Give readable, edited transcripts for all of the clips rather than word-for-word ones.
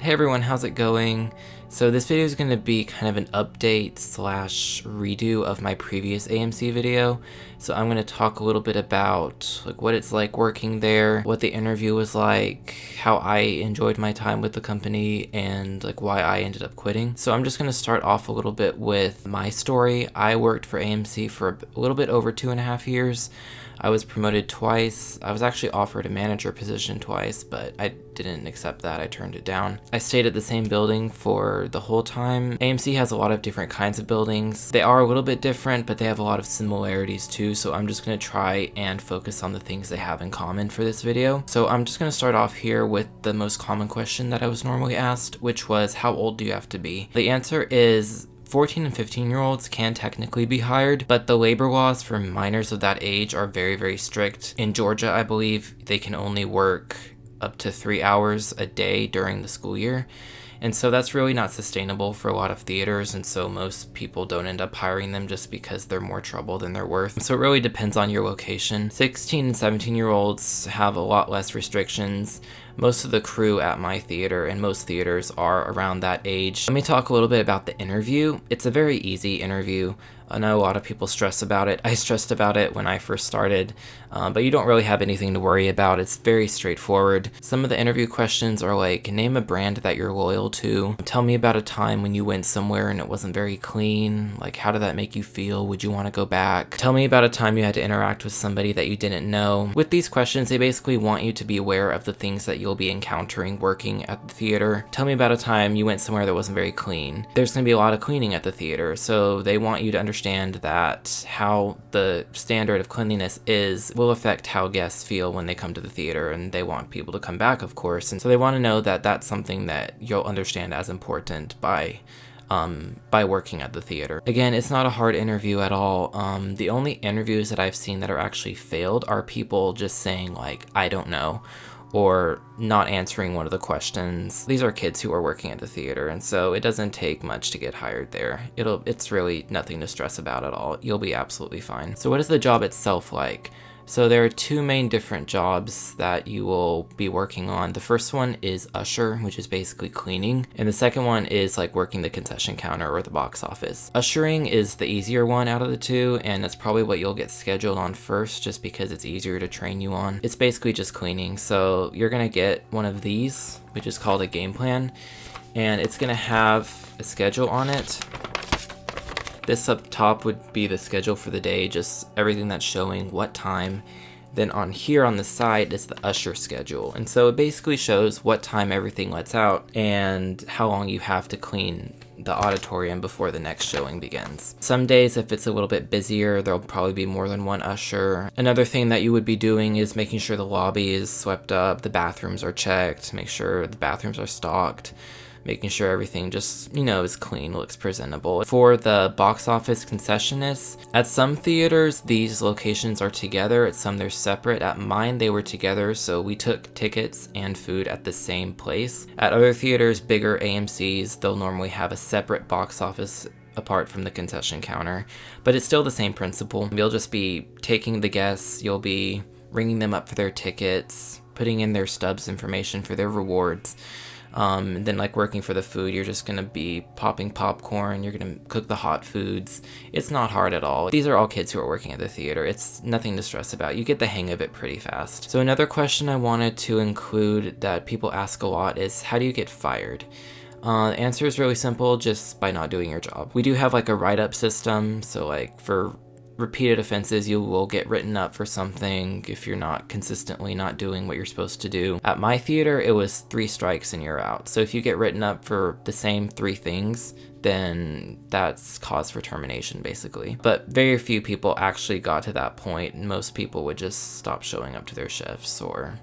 Hey everyone, how's it going? So this video is going to be kind of an update slash redo of my previous AMC video. So I'm going to talk a little bit about what it's like working there, what the interview was like, how I enjoyed my time with the company, and why I ended up quitting. So I'm just going to start off a little bit with my story. I worked for AMC for a little bit over 2.5 years. I was promoted twice. I was actually offered a manager position twice, but I didn't accept that. I turned it down. I stayed at the same building for the whole time. AMC has a lot of different kinds of buildings. They are a little bit different, but they have a lot of similarities too, so I'm just going to try and focus on the things they have in common for this video. So I'm just going to start off here with the most common question that I was normally asked, which was, how old do you have to be? The answer is 14 and 15-year-olds can technically be hired, but the labor laws for minors of that age are very, very strict. In Georgia, I believe they can only work up to 3 hours a day during the school year. And so that's really not sustainable for a lot of theaters, and so most people don't end up hiring them just because they're more trouble than they're worth. So it really depends on your location. 16 and 17-year-olds have a lot less restrictions. Most of the crew at my theater and most theaters are around that age. Let me talk a little bit about the interview. It's a very easy interview. I know a lot of people stress about it. I stressed about it when I first started, but you don't really have anything to worry about. It's very straightforward. Some of the interview questions are like, name a brand that you're loyal to. Tell me about a time when you went somewhere and it wasn't very clean. How did that make you feel? Would you want to go back? Tell me about a time you had to interact with somebody that you didn't know. With these questions, they basically want you to be aware of the things that you'll be encountering working at the theater. Tell me about a time you went somewhere that wasn't very clean. There's going to be a lot of cleaning at the theater, so they want you to understand that how the standard of cleanliness will affect how guests feel when they come to the theater, and they want people to come back, of course, and so they want to know that that's something that you'll understand as important by working at the theater. Again, it's not a hard interview at all. The only interviews that I've seen that are actually failed are people just saying I don't know, or not answering one of the questions. These are kids who are working at the theater, and so it doesn't take much to get hired there. It's really nothing to stress about at all. You'll be absolutely fine. So what is the job itself like? So there are two main different jobs that you will be working on. The first one is usher, which is basically cleaning, and the second one is working the concession counter or the box office. Ushering is the easier one out of the two, and that's probably what you'll get scheduled on first just because it's easier to train you on. It's basically just cleaning. So you're gonna get one of these, which is called a game plan, and it's gonna have a schedule on it. This up top would be the schedule for the day, just everything that's showing what time. Then on here on the side is the usher schedule. And so it basically shows what time everything lets out and how long you have to clean the auditorium before the next showing begins. Some days, if it's a little bit busier, there'll probably be more than one usher. Another thing that you would be doing is making sure the lobby is swept up, the bathrooms are checked, make sure the bathrooms are stocked, making sure everything just, is clean, looks presentable. For the box office concessionists, at some theaters, these locations are together. At some, they're separate. At mine, they were together, so we took tickets and food at the same place. At other theaters, bigger AMCs, they'll normally have a separate box office apart from the concession counter, but it's still the same principle. You'll just be taking the guests, you'll be ringing them up for their tickets, putting in their stubs information for their rewards. And then working for the food, you're just gonna be popping popcorn, you're gonna cook the hot foods. It's not hard at all. These are all kids who are working at the theater. It's nothing to stress about. You get the hang of it pretty fast. So another question I wanted to include that people ask a lot is, how do you get fired? The answer is really simple, just by not doing your job. We do have a write-up system, so for repeated offenses, you will get written up for something if you're not consistently not doing what you're supposed to do. At my theater, it was 3 strikes and you're out. So if you get written up for the same 3 things, then that's cause for termination, basically. But very few people actually got to that point. Most people would just stop showing up to their shifts, or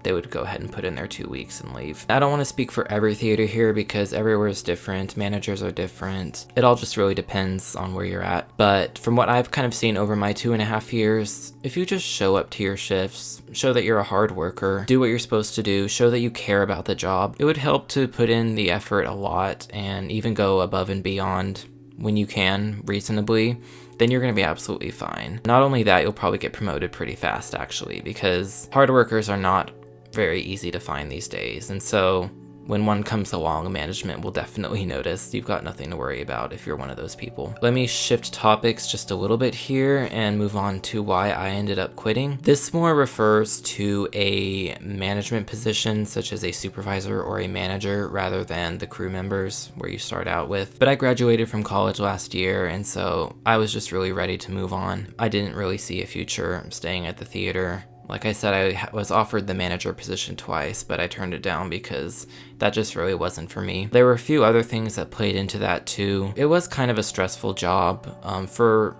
they would go ahead and put in their 2 weeks and leave. I don't want to speak for every theater here because everywhere is different, managers are different. It all just really depends on where you're at. But from what I've kind of seen over my 2.5 years, if you just show up to your shifts, show that you're a hard worker, do what you're supposed to do, show that you care about the job, it would help to put in the effort a lot and even go above and beyond when you can reasonably. Then you're going to be absolutely fine. Not only that, you'll probably get promoted pretty fast actually, because hard workers are not very easy to find these days, and so when one comes along, management will definitely notice. You've got nothing to worry about if you're one of those people. Let me shift topics just a little bit here and move on to why I ended up quitting. This more refers to a management position, such as a supervisor or a manager, rather than the crew members where you start out with. But I graduated from college last year, and so I was just really ready to move on. I didn't really see a future staying at the theater. Like I said, I was offered the manager position twice, but I turned it down because that just really wasn't for me. There were a few other things that played into that too. It was kind of a stressful job. For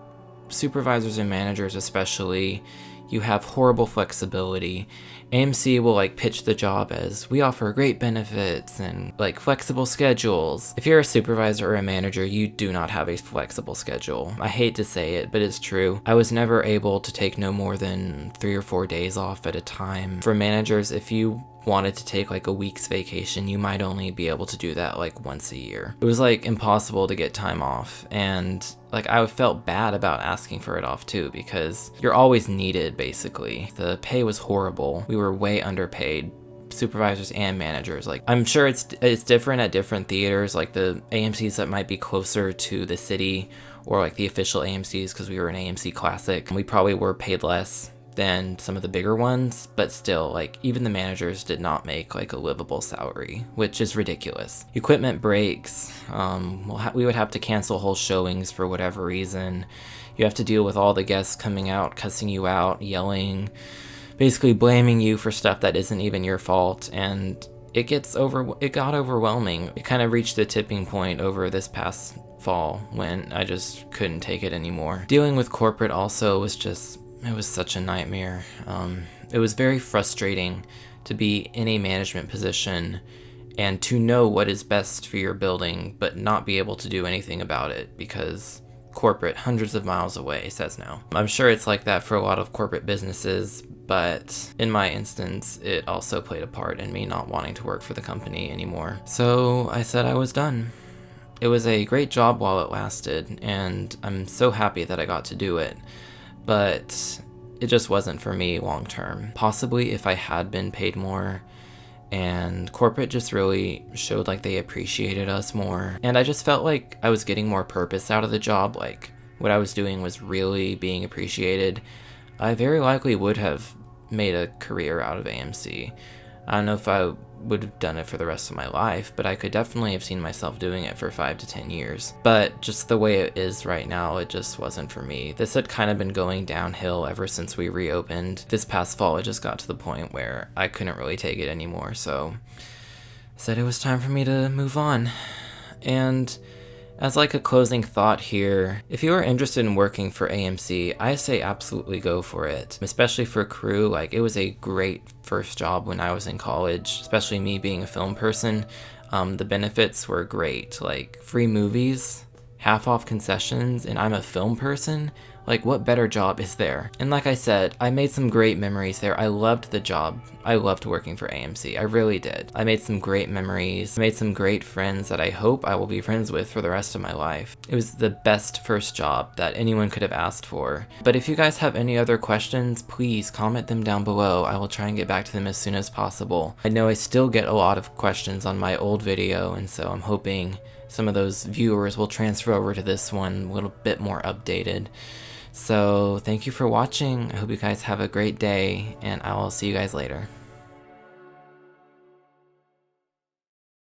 supervisors and managers especially, you have horrible flexibility. AMC will pitch the job as, we offer great benefits and flexible schedules. If you're a supervisor or a manager, you do not have a flexible schedule. I hate to say it, but it's true. I was never able to take no more than 3 or 4 days off at a time. For managers, if you wanted to take a week's vacation, you might only be able to do that once a year. It was impossible to get time off, and I felt bad about asking for it off too, because you're always needed basically. The pay was horrible. We were way underpaid, supervisors and managers. I'm sure it's different at different theaters, the AMCs that might be closer to the city, or the official AMCs, because we were an AMC Classic. We probably were paid less than some of the bigger ones, but still, even the managers did not make a livable salary, which is ridiculous. Equipment breaks, we would have to cancel whole showings for whatever reason. You have to deal with all the guests coming out, cussing you out, yelling, basically blaming you for stuff that isn't even your fault, and it got overwhelming. It kind of reached the tipping point over this past fall when I just couldn't take it anymore. Dealing with corporate also was it was such a nightmare. It was very frustrating to be in a management position and to know what is best for your building, but not be able to do anything about it because corporate, hundreds of miles away, says no. I'm sure it's like that for a lot of corporate businesses, but in my instance, it also played a part in me not wanting to work for the company anymore. So I said I was done. It was a great job while it lasted, and I'm so happy that I got to do it. But it just wasn't for me long term. Possibly if I had been paid more, and corporate just really showed they appreciated us more. And I just felt like I was getting more purpose out of the job, what I was doing was really being appreciated. I very likely would have made a career out of AMC. I don't know if I would have done it for the rest of my life, but I could definitely have seen myself doing it for 5 to 10 years. But just the way it is right now, it just wasn't for me. This had kind of been going downhill ever since we reopened. This past fall, it just got to the point where I couldn't really take it anymore, so I said it was time for me to move on. And as a closing thought here, if you are interested in working for AMC, I say absolutely go for it. Especially for crew, it was a great first job when I was in college, especially me being a film person. The benefits were great, free movies, half off concessions, and I'm a film person. What better job is there? And like I said, I made some great memories there. I loved the job. I loved working for AMC. I really did. I made some great memories. I made some great friends that I hope I will be friends with for the rest of my life. It was the best first job that anyone could have asked for. But if you guys have any other questions, please comment them down below. I will try and get back to them as soon as possible. I know I still get a lot of questions on my old video, and so I'm hoping some of those viewers will transfer over to this one a little bit more updated. So thank you for watching. I hope you guys have a great day, and I will see you guys later.